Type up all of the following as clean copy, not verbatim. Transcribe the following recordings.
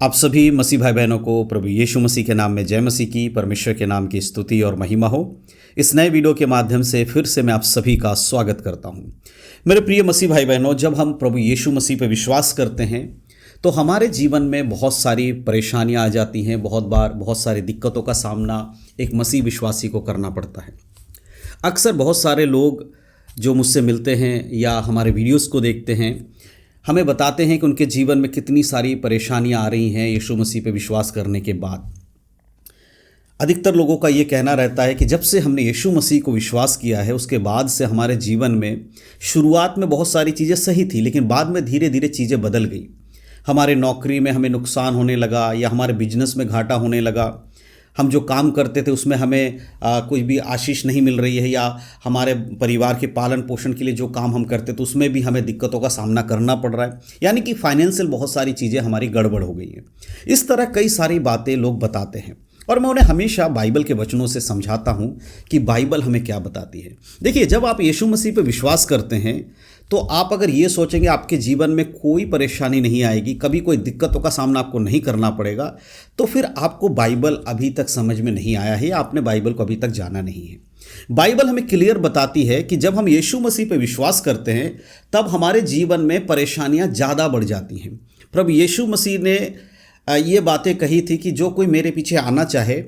आप सभी मसीह भाई बहनों को प्रभु यीशु मसीह के नाम में जय मसीह की, परमेश्वर के नाम की स्तुति और महिमा हो। इस नए वीडियो के माध्यम से फिर से मैं आप सभी का स्वागत करता हूं। मेरे प्रिय मसीह भाई बहनों, जब हम प्रभु यीशु मसीह पर विश्वास करते हैं तो हमारे जीवन में बहुत सारी परेशानियां आ जाती हैं। बहुत बार बहुत सारी दिक्कतों का सामना एक मसीह विश्वासी को करना पड़ता है। अक्सर बहुत सारे लोग जो मुझसे मिलते हैं या हमारे वीडियोज़ को देखते हैं हमें बताते हैं कि उनके जीवन में कितनी सारी परेशानियां आ रही हैं यीशु मसीह पे विश्वास करने के बाद। अधिकतर लोगों का ये कहना रहता है कि जब से हमने यीशु मसीह को विश्वास किया है उसके बाद से हमारे जीवन में शुरुआत में बहुत सारी चीज़ें सही थी, लेकिन बाद में धीरे धीरे चीज़ें बदल गई। हमारे नौकरी में हमें नुकसान होने लगा या हमारे बिजनेस में घाटा होने लगा। हम जो काम करते थे उसमें हमें कोई भी आशीष नहीं मिल रही है, या हमारे परिवार के पालन पोषण के लिए जो काम हम करते थे उसमें भी हमें दिक्कतों का सामना करना पड़ रहा है। यानी कि फाइनेंशियल बहुत सारी चीज़ें हमारी गड़बड़ हो गई हैं। इस तरह कई सारी बातें लोग बताते हैं और मैं उन्हें हमेशा बाइबल के वचनों से समझाता हूं कि बाइबल हमें क्या बताती है। देखिए, जब आप यीशु मसीह पर विश्वास करते हैं तो आप अगर ये सोचेंगे आपके जीवन में कोई परेशानी नहीं आएगी, कभी कोई दिक्कतों का सामना आपको नहीं करना पड़ेगा, तो फिर आपको बाइबल अभी तक समझ में नहीं आया है या आपने बाइबल को अभी तक जाना नहीं है। बाइबल हमें क्लियर बताती है कि जब हम यीशु मसीह पर विश्वास करते हैं तब हमारे जीवन में परेशानियां ज़्यादा बढ़ जाती हैं। प्रभु यीशु मसीह ने ये बातें कही थी कि जो कोई मेरे पीछे आना चाहे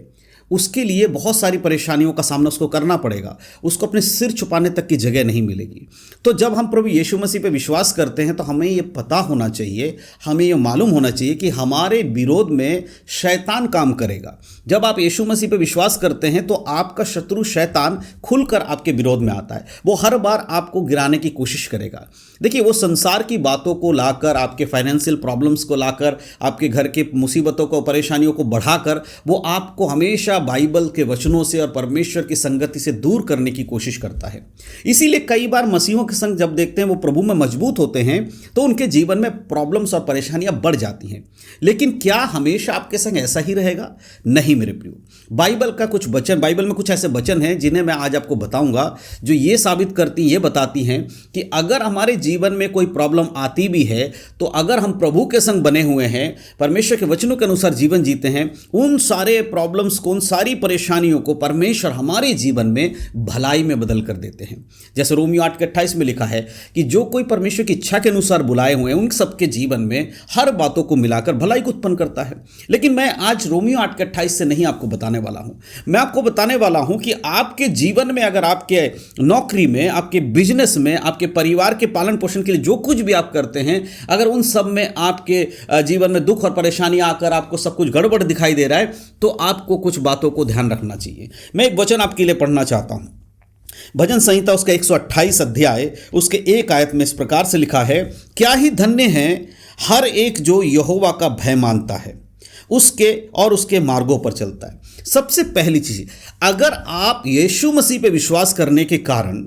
उसके लिए बहुत सारी परेशानियों का सामना उसको करना पड़ेगा, उसको अपने सिर छुपाने तक की जगह नहीं मिलेगी। तो जब हम प्रभु यीशु मसीह पे विश्वास करते हैं तो हमें ये पता होना चाहिए, हमें ये मालूम होना चाहिए कि हमारे विरोध में शैतान काम करेगा। जब आप यीशु मसीह पे विश्वास करते हैं तो आपका शत्रु शैतान खुलकर आपके विरोध में आता है। वो हर बार आपको गिराने की कोशिश करेगा। देखिए, वो संसार की बातों को लाकर, आपके फाइनेंशियल प्रॉब्लम्स को लाकर, आपके घर के मुसीबतों को, परेशानियों को बढ़ाकर वो आपको हमेशा बाइबल के वचनों से और परमेश्वर की संगति से दूर करने की कोशिश करता है। इसीलिए कई बार मसीहों के संग जब देखते हैं वो प्रभु में मजबूत होते हैं तो उनके जीवन में प्रॉब्लम्स और परेशानियां बढ़ जाती हैं। लेकिन क्या हमेशा आपके संग ऐसा ही रहेगा? नहीं मेरे प्रियो। बाइबल में कुछ ऐसे वचन हैं जिन्हें मैं आज आपको बताऊंगा जो ये साबित करती, ये बताती हैं कि अगर हमारे जीवन में कोई प्रॉब्लम आती भी है तो अगर हम प्रभु के संग बने हुए हैं, परमेश्वर के वचनों के अनुसार जीवन जीते हैं, उन सारे प्रॉब्लम्स को, उन सारी परेशानियों को परमेश्वर हमारे जीवन में भलाई में बदल कर देते हैं। जैसे रोमियो 8:28 में लिखा है कि जो कोई परमेश्वर की इच्छा के अनुसार बुलाए हुए हैं उन सबके जीवन में हर बातों को मिलाकर भलाई को उत्पन्न करता है। लेकिन मैं आज रोमियो 8:28 से नहीं आपको बताने वाला हूं। मैं आपको बताने वाला हूं कि आपके जीवन में, अगर आपके नौकरी में, आपके बिजनेस में, आपके परिवार के पालन पोषण के लिए जो कुछ भी आप करते हैं, अगर उन सब में आपके जीवन में दुख और परेशानी आकर आपको सब कुछ गड़बड़ दिखाई दे रहा है तो आपको कुछ बातों को ध्यान रखना चाहिए। मैं एक वचन आपके लिए पढ़ना चाहता हूं। भजन संहिता उसका 128 अध्याय उसके 1 आयत में इस प्रकार से लिखा है, क्या ही धन्य है हर एक जो यहोवा का भय मानता है, उसके और उसके मार्गों पर चलता है। सबसे पहली चीज, अगर आप यीशु मसीह पे विश्वास करने के कारण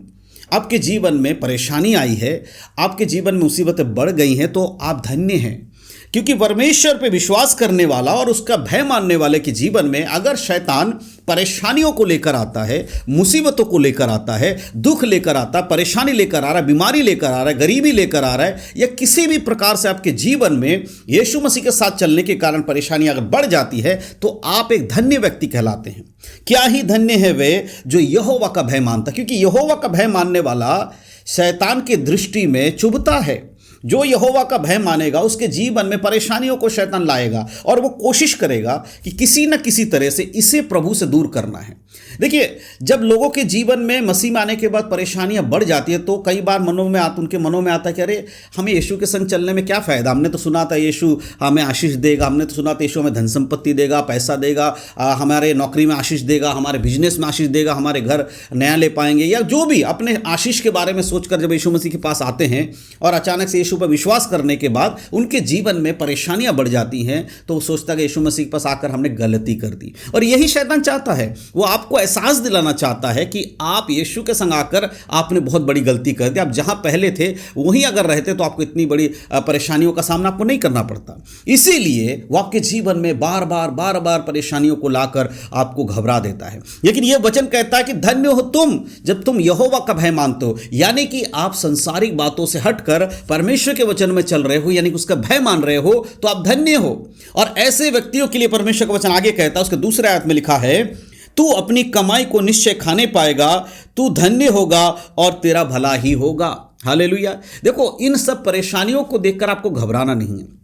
आपके जीवन में परेशानी आई है, आपके जीवन में मुसीबतें बढ़ गई हैं, तो आप धन्य हैं। क्योंकि परमेश्वर पे विश्वास करने वाला और उसका भय मानने वाले के जीवन में अगर शैतान परेशानियों को लेकर आता है, मुसीबतों को लेकर आता है, दुख लेकर आता है, परेशानी लेकर आ रहा है, बीमारी लेकर आ रहा है, गरीबी लेकर आ रहा है, या किसी भी प्रकार से आपके जीवन में यीशु मसीह के साथ चलने के कारण परेशानी अगर बढ़ जाती है तो आप एक धन्य व्यक्ति कहलाते हैं। क्या ही धन्य है वे जो यहोवा का भय मानता, क्योंकि यहोवा का भय मानने वाला शैतान की दृष्टि में चुभता है। जो यहोवा का भय मानेगा उसके जीवन में परेशानियों को शैतान लाएगा और वो कोशिश करेगा कि किसी न किसी तरह से इसे प्रभु से दूर करना है। देखिए, जब लोगों के जीवन में मसीह में आने के बाद परेशानियां बढ़ जाती है तो कई बार उनके मनों में आता है कि अरे हमें यीशु के संग चलने में क्या फ़ायदा, हमने तो सुना था यीशु हमें आशीष देगा, हमने तो सुना था यीशु हमें धन संपत्ति देगा, पैसा देगा, हमारे नौकरी में आशीष देगा, हमारे बिजनेस में आशीष देगा, हमारे घर नया ले पाएंगे, या जो भी अपने आशीष के बारे में सोचकर जब यीशु मसीह के पास आते हैं और अचानक से यीशु पर विश्वास करने के बाद उनके जीवन में परेशानियां बढ़ जाती हैं तो वो सोचता है कि यीशु मसीह के पास आकर हमने गलती कर दी। और यही शैतान चाहता है, वो आपको एहसास दिलाना चाहता है कि आप यीशु के संग आकर आपने बहुत बड़ी गलती कर दी। आप जहां पहले थे वहीं अगर रहते तो आपको इतनी बड़ी परेशानियों का सामना आपको नहीं करना पड़ता। इसीलिए वो आपके जीवन में बार बार परेशानियों को लाकर आपको घबरा देता है। लेकिन यह वचन कहता है कि धन्य हो तुम जब तुम यहोवा का भय मानते हो, यानी कि आप संसारिक बातों से हटकर परमेश्वर परमेश्वर के वचन में चल रहे हो, यानी कि उसका भय मान रहे हो, तो आप धन्य हो। और ऐसे व्यक्तियों के लिए परमेश्वर का वचन आगे कहता है, उसके दूसरे आयत में लिखा है, तू अपनी कमाई को निश्चय खाने पाएगा, तू धन्य होगा और तेरा भला ही होगा। हालेलुया। देखो, इन सब परेशानियों को देखकर आपको घबराना नहीं है।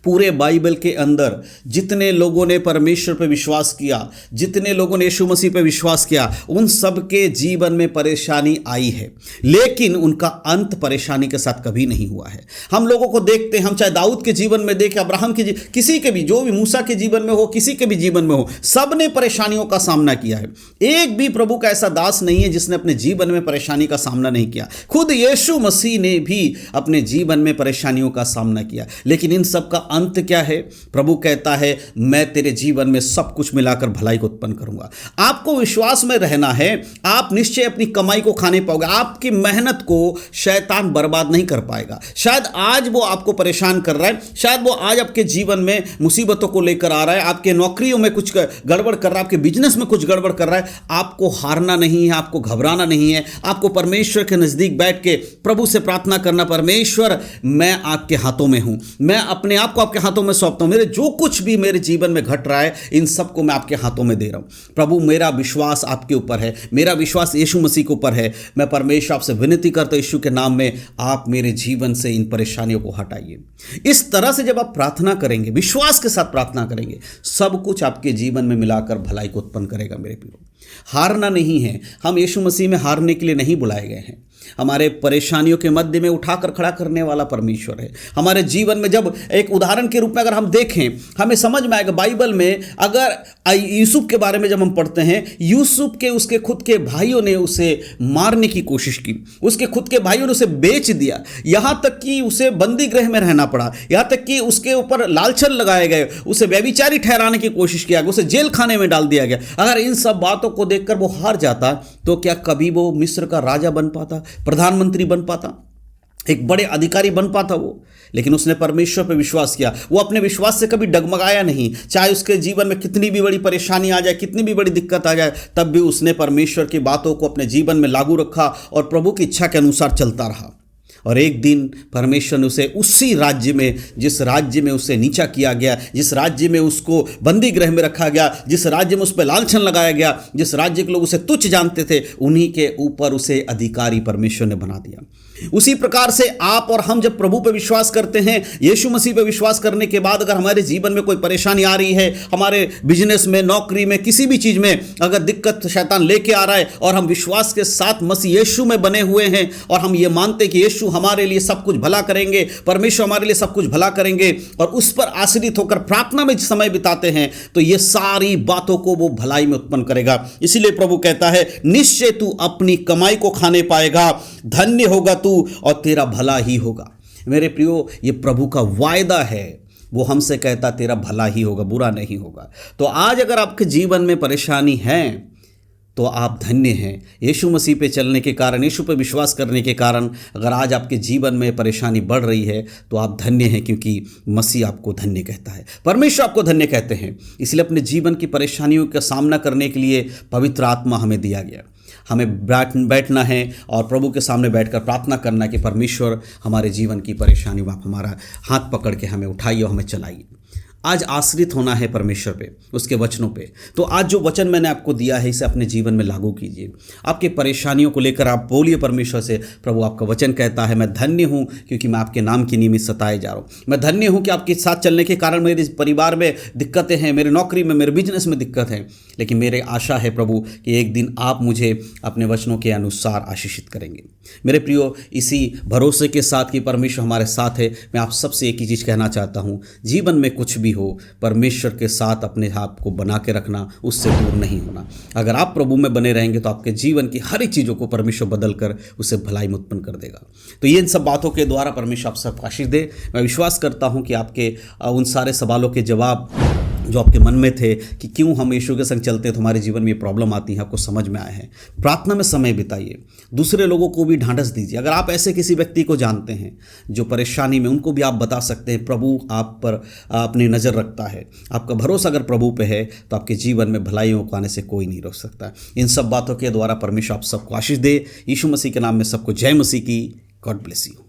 पूरे बाइबल के अंदर जितने लोगों ने परमेश्वर पर विश्वास किया, जितने लोगों ने यीशु मसीह पर विश्वास किया, उन सब के जीवन में परेशानी आई है, लेकिन उनका अंत परेशानी के साथ कभी नहीं हुआ है। हम लोगों को देखते हैं, हम चाहे दाऊद के जीवन में देखें, अब्राहम के किसी के भी, जो भी मूसा के जीवन में हो, किसी के भी जीवन में हो, सब ने परेशानियों का सामना किया है। एक भी प्रभु का ऐसा दास नहीं है जिसने अपने जीवन में परेशानी का सामना नहीं किया। खुद यीशु मसीह ने भी अपने जीवन में परेशानियों का सामना किया, लेकिन इन सब का अंत क्या है? प्रभु कहता है, मैं तेरे जीवन में सब कुछ मिलाकर भलाई को उत्पन्न करूंगा। आपको विश्वास में रहना है, आप निश्चय अपनी कमाई को खाने पाओगे। आपकी मेहनत को शैतान बर्बाद नहीं कर पाएगा। शायद आज वो आपको परेशान कर रहा है, शायद वो आज आपके जीवन में मुसीबतों को लेकर आ रहा है, आपके नौकरियों में कुछ गड़बड़ कर रहा है, आपके बिजनेस में कुछ गड़बड़ कर रहा है। आपको हारना नहीं है, आपको घबराना नहीं है। आपको परमेश्वर के नजदीक बैठ के प्रभु से प्रार्थना करना, परमेश्वर मैं आपके हाथों में हूं, मैं अपने आप को आपके हाथों में सौंपता हूं। मेरे जो कुछ भी मेरे जीवन में घट रहा है, इन सबको मैं आपके हाथों में दे रहा हूं। प्रभु, मेरा विश्वास आपके ऊपर है, मेरा विश्वास यीशु मसीह के ऊपर है। मैं परमेश्वर आपसे विनती करता हूं, यीशु के नाम में आप मेरे जीवन से इन परेशानियों को हटाइए। इस तरह से जब आप प्रार्थना करेंगे, विश्वास के साथ प्रार्थना करेंगे, सब कुछ आपके जीवन में मिलाकर भलाई को उत्पन्न करेगा। मेरे प्रियो, हारना नहीं है। हम यीशु मसीह में हारने के लिए नहीं बुलाए गए हैं। हमारे परेशानियों के मध्य में उठाकर खड़ा करने वाला परमेश्वर है। हमारे जीवन में जब एक उदाहरण के रूप में अगर हम देखें, हमें समझ में आएगा। बाइबल में अगर यूसुफ के बारे में जब हम पढ़ते हैं, यूसुफ के उसके खुद के भाइयों ने उसे मारने की कोशिश की, उसके खुद के भाइयों ने उसे बेच दिया, यहां तक कि उसे बंदी गृह में रहना पड़ा, यहां तक कि उसके ऊपर लालछन लगाए गए, उसे व्यभिचारी ठहराने की कोशिश किया गया, उसे जेल खाने में डाल दिया गया। अगर इन सब बातों को देखकर वो हार जाता, तो क्या कभी वो मिस्र का राजा बन पाता, प्रधानमंत्री बन पाता, एक बड़े अधिकारी बन पाता वो? लेकिन उसने परमेश्वर पर विश्वास किया। वो अपने विश्वास से कभी डगमगाया नहीं। चाहे उसके जीवन में कितनी भी बड़ी परेशानी आ जाए, कितनी भी बड़ी दिक्कत आ जाए, तब भी उसने परमेश्वर की बातों को अपने जीवन में लागू रखा और प्रभु की इच्छा के अनुसार चलता रहा। और एक दिन परमेश्वर ने उसे उसी राज्य में, जिस राज्य में उसे नीचा किया गया, जिस राज्य में उसको बंदी गृह में रखा गया, जिस राज्य में उस पर लालछन लगाया गया, जिस राज्य के लोग उसे तुच्छ जानते थे, उन्हीं के ऊपर उसे अधिकारी परमेश्वर ने बना दिया। उसी प्रकार से आप और हम जब प्रभु पर विश्वास करते हैं, यीशु मसीह पर विश्वास करने के बाद अगर हमारे जीवन में कोई परेशानी आ रही है, हमारे बिजनेस में, नौकरी में, किसी भी चीज में अगर दिक्कत शैतान लेके आ रहा है, और हम विश्वास के साथ मसीह यीशु में बने हुए हैं, और हम ये मानते हैं कि यीशु हमारे लिए सब कुछ भला करेंगे, परमेश्वर हमारे लिए सब कुछ भला करेंगे, और उस पर आश्रित होकर प्रार्थना में समय बिताते हैं, तो ये सारी बातों को वो भलाई में उत्पन्न करेगा। इसीलिए प्रभु कहता है, निश्चय तू अपनी कमाई को खाने पाएगा, धन्य होगा तू और तेरा भला ही होगा। मेरे प्रियो, ये प्रभु का वायदा है। वो हमसे कहता तेरा भला ही होगा, बुरा नहीं होगा। तो आज अगर आपके जीवन में परेशानी है, तो आप धन्य हैं। यीशु मसीह पे चलने के कारण, यीशु पे विश्वास करने के कारण अगर आज आपके जीवन में परेशानी बढ़ रही है, तो आप धन्य हैं, क्योंकि मसीह आपको धन्य कहता है, परमेश्वर आपको धन्य कहते हैं। इसलिए अपने जीवन की परेशानियों का सामना करने के लिए पवित्र आत्मा हमें दिया गया। हमें बैठना है और प्रभु के सामने बैठकर प्रार्थना करना है कि परमेश्वर हमारे जीवन की परेशानी में आप हमारा हाथ पकड़ के हमें उठाइए और हमें चलाइए। आज आश्रित होना है परमेश्वर पे, उसके वचनों पे। तो आज जो वचन मैंने आपको दिया है, इसे अपने जीवन में लागू कीजिए। आपकी परेशानियों को लेकर आप बोलिए परमेश्वर से, प्रभु आपका वचन कहता है, मैं धन्य हूँ क्योंकि मैं आपके नाम के निमित्त सताए जा रहा हूँ। मैं धन्य हूँ कि आपके साथ चलने के कारण मेरे परिवार में दिक्कतें हैं, मेरे नौकरी में, मेरे बिजनेस में दिक्कत है, लेकिन मेरे आशा है प्रभु कि एक दिन आप मुझे अपने वचनों के अनुसार आशीषित करेंगे। मेरे प्रियो, इसी भरोसे के साथ कि परमेश्वर हमारे साथ है, मैं आप सबसे एक ही चीज़ कहना चाहता हूँ, जीवन में कुछ भी हो, परमेश्वर के साथ अपने आप को बना के रखना, उससे दूर नहीं होना। अगर आप प्रभु में बने रहेंगे तो आपके जीवन की हर एक चीज़ों को परमेश्वर बदल कर उसे भलाई में उत्पन्न कर देगा। तो ये इन सब बातों के द्वारा परमेश्वर आप सबको आशीष दे। मैं विश्वास करता हूँ कि आपके उन सारे सवालों के जवाब जो आपके मन में थे कि क्यों हम यीशु के संग चलते हैं तो हमारे जीवन में ये प्रॉब्लम आती है, आपको समझ में आए हैं। प्रार्थना में समय बिताइए, दूसरे लोगों को भी ढांढस दीजिए। अगर आप ऐसे किसी व्यक्ति को जानते हैं जो परेशानी में, उनको भी आप बता सकते हैं प्रभु आप पर अपनी नज़र रखता है। आपका भरोसा अगर प्रभु पे है तो आपके जीवन में भलाइयों को आने से कोई नहीं रोक सकता। इन सब बातों के द्वारा परमेश्वर आप सबको आशीष दे। यीशु मसीह के नाम में सबको जय मसीह की। God bless you.